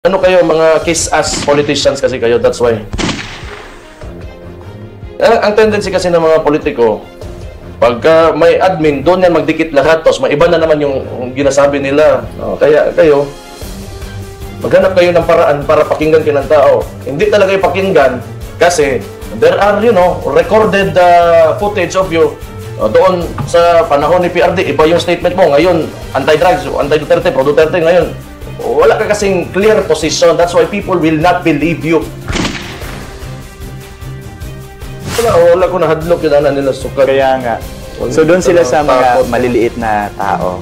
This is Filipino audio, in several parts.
Ano kayo, mga kiss-ass politicians kasi kayo, that's why. Ang tendency kasi ng mga politiko, pagka may admin, doon yan magdikit lahat, tapos may iba na naman yung ginasabi nila. Kaya kayo, maghanap kayo ng paraan para pakinggan kayo ng tao. Hindi talaga yung pakinggan kasi there are, recorded footage of you doon sa panahon ni PRD. Iba yung statement mo. Ngayon, anti-drugs, anti-Duterte, pro-Duterte. Ngayon, wala ka kasing clear position. That's why people will not believe you. Wala ko na hadlok yun nila suka. Kaya nga. So doon sila sa mga maliliit na tao.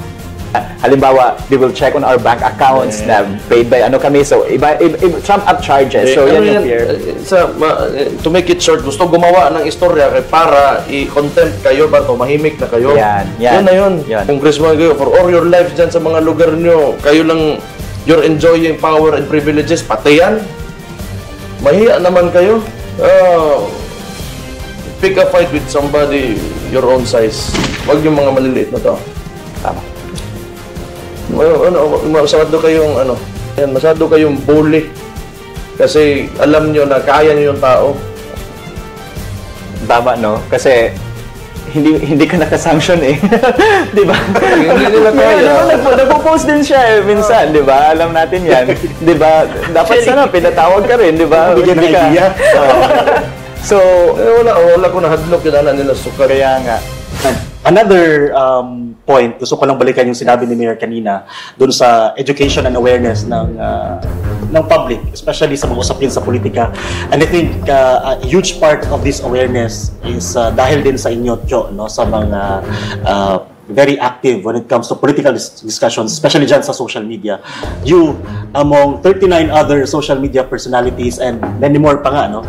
Halimbawa, they will check on our bank accounts na paid by ano kami. So, iba trump up charges. So, yan yung fear. To make it short, gusto gumawa ng istorya para i-contempt kayo ba to mahimik na kayo. Yan na yun. Congressman kayo, for all your life dyan sa mga lugar nyo, kayo lang, you're enjoying power and privileges. Pati yan. Mahiya naman kayo. Pick a fight with somebody your own size. Huwag yung mga maliliit na to. Tama. Masyado kayong bully. Kasi alam nyo na kaya nyo yung tao. Tama, no? Kasi hindi ka nakasanction eh. Di ba? Hindi nila kaya. Nagpo-post din siya eh, minsan, di ba? Alam natin yan. Di ba? Dapat sana pinatawag ka rin, di ba? Bigyan ng idea. So, wala ko na hadlok yun nila suka. Kaya nga. Another point, gusto ko lang balikan yung sinabi ni Mayor kanina doon sa education and awareness ng public, especially sa mga usapin sa politika. And I think a huge part of this awareness is dahil din sa inyo, Tio, no? Sa mga very active when it comes to political discussions, especially dyan sa social media. You, among 39 other social media personalities and many more pa nga, no?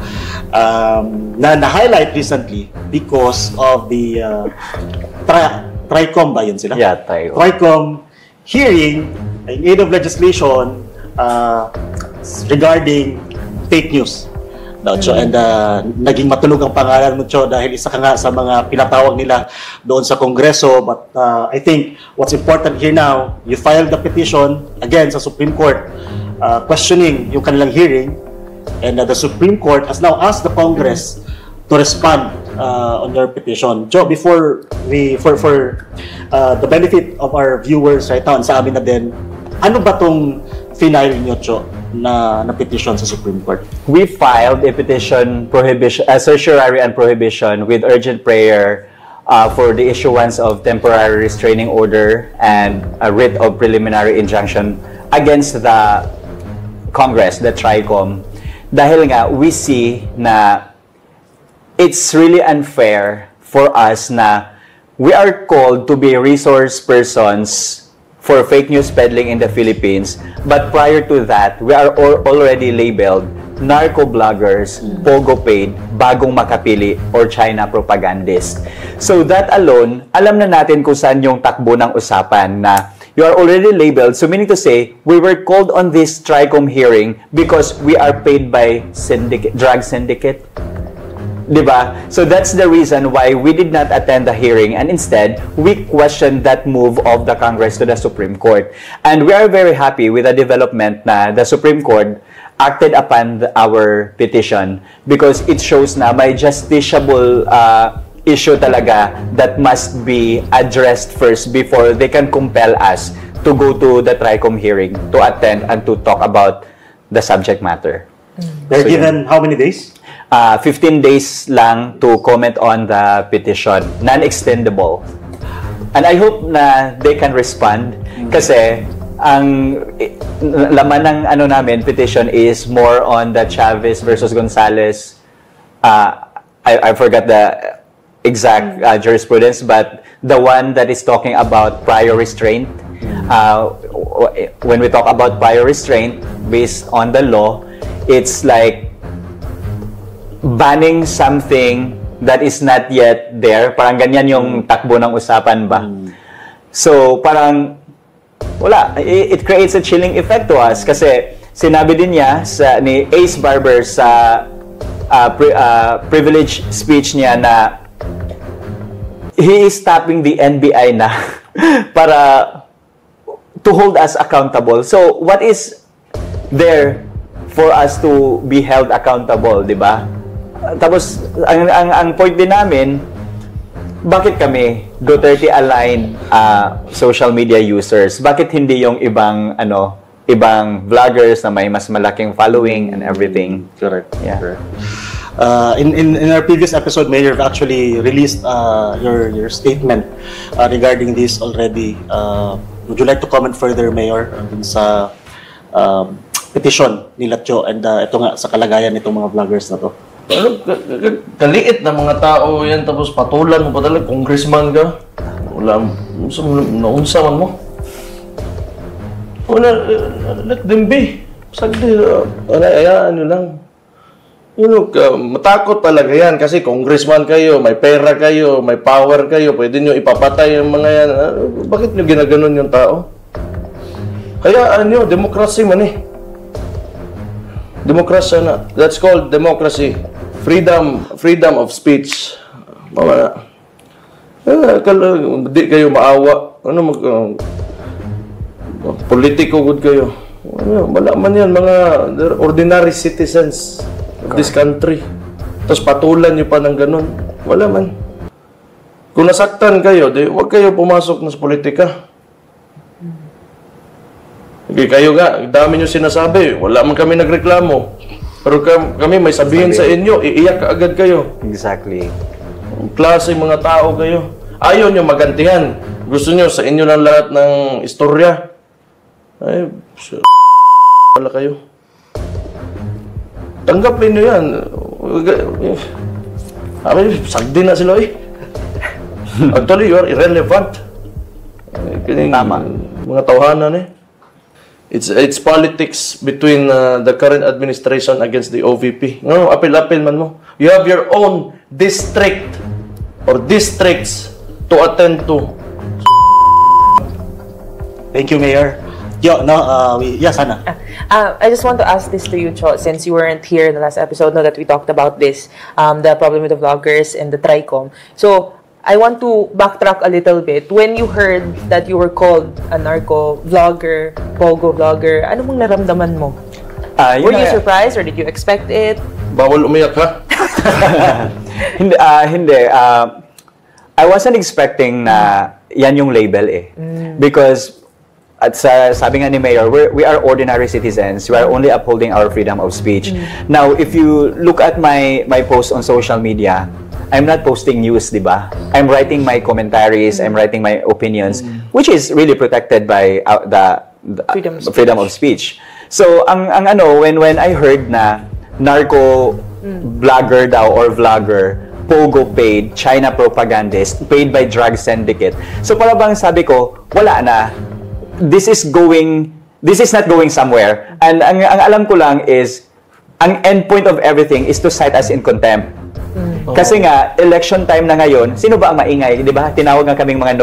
Na-highlight recently because of the TRICOM ba yun sila? Yeah, TRICOM. TRICOM hearing in aid of legislation regarding fake news. And naging matulog ang pangalan mo, Cho, dahil isa ka nga sa mga pinatawag nila doon sa Kongreso. But I think what's important here now, you filed the petition again sa Supreme Court questioning yung kanilang hearing, and the Supreme Court has now asked the Congress to respond on their petition. Cho, before for the benefit of our viewers right now, sa amin na din, ano ba tong final nyo, Cho, na petition sa Supreme Court? We filed a petition certiorari and prohibition with urgent prayer for the issuance of temporary restraining order and a writ of preliminary injunction against the Congress, the TRICOM. Dahil nga, we see na it's really unfair for us na we are called to be resource persons for fake news peddling in the Philippines, but prior to that, we are already labeled narco-bloggers, pogo-paid, bagong makapili, or China propagandist. So that alone, alam na natin kung saan yung takbo ng usapan na you are already labeled. So meaning to say, we were called on this TRICOM hearing because we are paid by drug syndicate. Diba? So that's the reason why we did not attend the hearing, and instead we questioned that move of the Congress to the Supreme Court. And we are very happy with the development na the Supreme Court acted upon our petition because it shows na may justiciable issue talaga that must be addressed first before they can compel us to go to the TRICOM hearing, to attend and to talk about the subject matter. They're given how many days? 15 days lang to comment on the petition, non-extendable. And I hope na they can respond kasi ang laman ng namin petition is more on the Chavez versus Gonzalez. I forgot the exact jurisprudence, but the one that is talking about prior restraint. When we talk about prior restraint based on the law, it's like banning something that is not yet there. Parang ganyan yung takbo ng usapan ba. So, parang wala. It creates a chilling effect to us kasi sinabi din niya ni Ace Barber sa privilege speech niya na he is stopping the NBI na para to hold us accountable. So, what is there for us to be held accountable, di ba? Tapos, ang point din namin, bakit kami, Duterte aligned social media users? Bakit hindi yung ibang vloggers na may mas malaking following and everything? Correct. Yeah. Correct. In our previous episode, Mayor actually released your statement regarding this already. Would you like to comment further, Mayor, dun sa petition ni Latio and ito nga sa kalagayan nitong mga vloggers na to? Kaliit na mga tao yan, tapos patulan mo pa talaga, congressman ka. Wala, naunsa man mo. Wala, let them be. Sagdi, ayaan nyo lang. Matakot talaga yan kasi congressman kayo, may pera kayo, may power kayo, pwede nyo ipapatay yung mga yan. Bakit nyo ginaganon yung tao? Hayaan nyo, democracy man eh. Democracy na. That's called democracy. Freedom of speech. Mama di kayo maawa. Politiko good kayo. Wala man yan, mga ordinary citizens of this country. Tapos patulan nyo pa ng ganun. Wala man. Kung nasaktan kayo, huwag kayo pumasok na sa politika. Okay, kayo nga, dami nyo sinasabi. Wala man kami nagreklamo. Pero kami may sabihin sa inyo, iiyak agad kayo. Exactly. Klase mga tao kayo. Ayaw nyo magantihan. Gusto nyo sa inyo lang lahat ng istorya. Ay, wala kayo. Tanggapin nyo yan. Ay, sagdi na sila eh. Actually, you are irrelevant. Tama. Mga tawhanan eh. It's politics between the current administration against the OVP. No, apil-apil man mo. You have your own district or districts to attend to. Thank you, Mayor. Sana. I just want to ask this to you, Cho, since you weren't here in the last episode, that we talked about this, the problem with the vloggers and the TRICOM. So, I want to backtrack a little bit. When you heard that you were called a narco vlogger, pogo vlogger, ano mong naramdaman mo? Were you surprised or did you expect it? Bawal umiyak ha? Hindi. I wasn't expecting na yan yung label eh. Because sabi nga ni Mayor, we are ordinary citizens. We are only upholding our freedom of speech. Now, if you look at my post on social media, I'm not posting news, di ba? I'm writing my commentaries, I'm writing my opinions, which is really protected by the freedom of speech. So, when I heard na narco vlogger daw or vlogger, pogo paid, China propagandist, paid by drug syndicate. So, parang sabi ko, wala na. This is not going somewhere. And ang alam ko lang is, ang end point of everything is to cite us in contempt. Kasi nga, election time na ngayon, sino ba ang maingay? Di ba? Tinawag nga kaming mga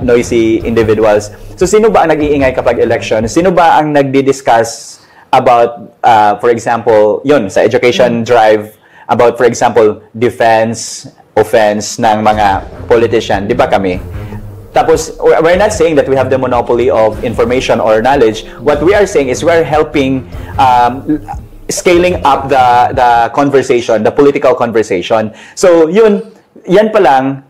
noisy individuals. So, sino ba ang nag-iingay kapag election? Sino ba ang nagdi-discuss about, for example, sa education drive, about, for example, defense, offense ng mga politician? Di ba kami? Tapos, we're not saying that we have the monopoly of information or knowledge. What we are saying is we're helping scaling up the conversation, the political conversation. So, yan pa lang,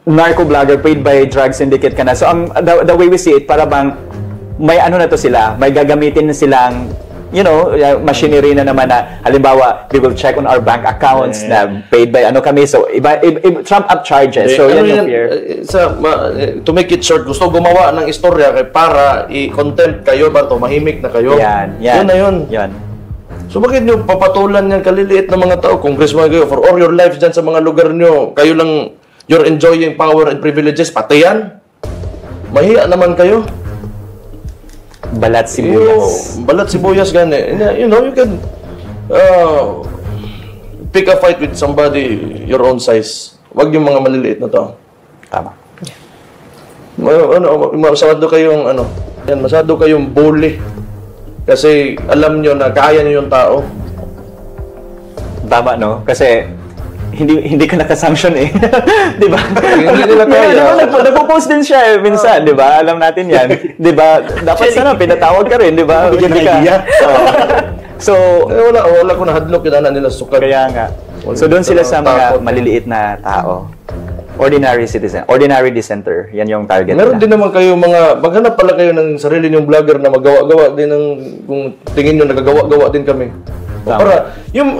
narco-vlogger paid by drug syndicate ka na. So, the way we see it, para bang may na to sila, may gagamitin na silang, machinery na naman na, halimbawa, we will check on our bank accounts na paid by kami. So, trump up charges. So, yan yung fear. To make it short, gusto gumawa ng istorya para i-contempt kayo ba to, mahimik na kayo. Yan na yun. Yan. So bakit nyo papatulan yan kaliliit na mga tao? Congressman kayo, for all your lives dyan sa mga lugar nyo, kayo lang, you're enjoying power and privileges, pati yan. Mahiya naman kayo. Balat sibuyas. Balat sibuyas gani. You can pick a fight with somebody your own size. Wag yung mga maliliit na tao. Tama. Masyado kayong bully. Kasi alam nyo na kaya nyo yung tao. Tama, no? Kasi hindi ka nakasanction eh. Di ba? Hindi nila kaya. Di ba, nagpo-post din siya minsan, di ba? Alam natin yan. Di ba? Dapat sana pinatawag ka rin, di ba? Bigyan ng Hindi ka- idea. Oo. So, Wala ko nahadlok yung anak nila sukat. kaya nga. So, doon sila sa mga maliliit na tao. Ordinary citizen. Ordinary dissenter. Yan yung target Meron nila. din naman kayo maghanap pala kayo ng sarili niyong vlogger na magawa-gawa din ng, kung tingin nyo nagagawa-gawa din kami. Tama. Para, yung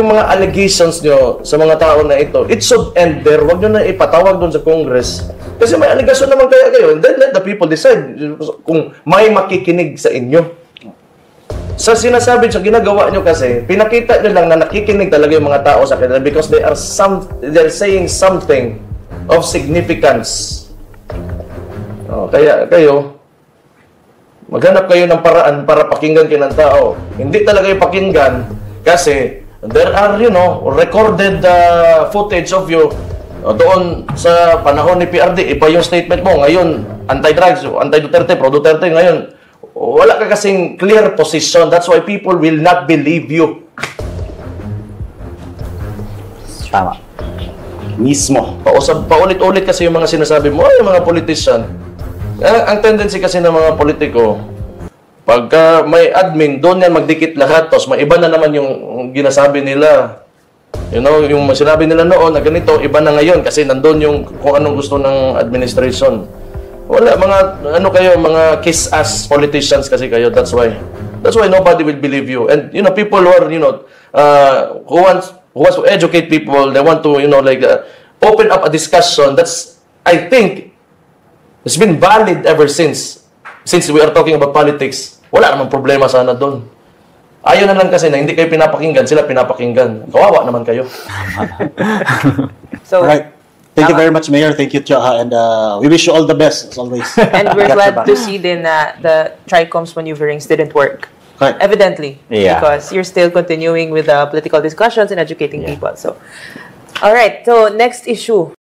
mga allegations nyo sa mga tao na ito, it should end there. Huwag nyo na ipatawag doon sa Congress. Kasi may allegation naman kaya kayo. And then let the people decide kung may makikinig sa inyo. Sa sinasabi sa ginagawa nyo kasi, pinakita nyo lang na nakikinig talaga yung mga tao sa kanila because they're saying something of significance. Kaya kayo, maghanap kayo ng paraan para pakinggan kayo ng tao. Hindi talaga yung pakinggan kasi there are, recorded footage of you doon sa panahon ni PRD. Iba yung statement mo. Ngayon, anti-drugs, anti-Duterte, pro-Duterte. Ngayon, wala ka kasing clear position. That's why people will not believe you. Tama. Mismo. Paulit-ulit kasi yung mga sinasabi mo, yung mga politician. Ang tendency kasi ng mga politiko, pagka may admin, doon yan magdikit lahat, tapos may iba na naman yung ginasabi nila. Yung sinabi nila noon na ganito, iba na ngayon kasi nandun yung kung anong gusto ng administration. Wala, mga kiss-ass politicians kasi kayo, that's why nobody will believe you. And, people who are, who wants to educate people, they want to, open up a discussion that's, I think, it's been valid ever since we are talking about politics. Wala namang problema sana doon. Ayaw na lang kasi na hindi kayo pinapakinggan, sila pinapakinggan. Kawawa naman kayo. So, Alright. Thank you very much, Mayor. Thank you, Choha. And we wish you all the best, as always. and we're Got your glad back. to see then that the TRICOM's maneuverings didn't work. Correct. Evidently. Yeah. Because you're still continuing with the political discussions and educating Yeah. people. So, all right. So, next issue.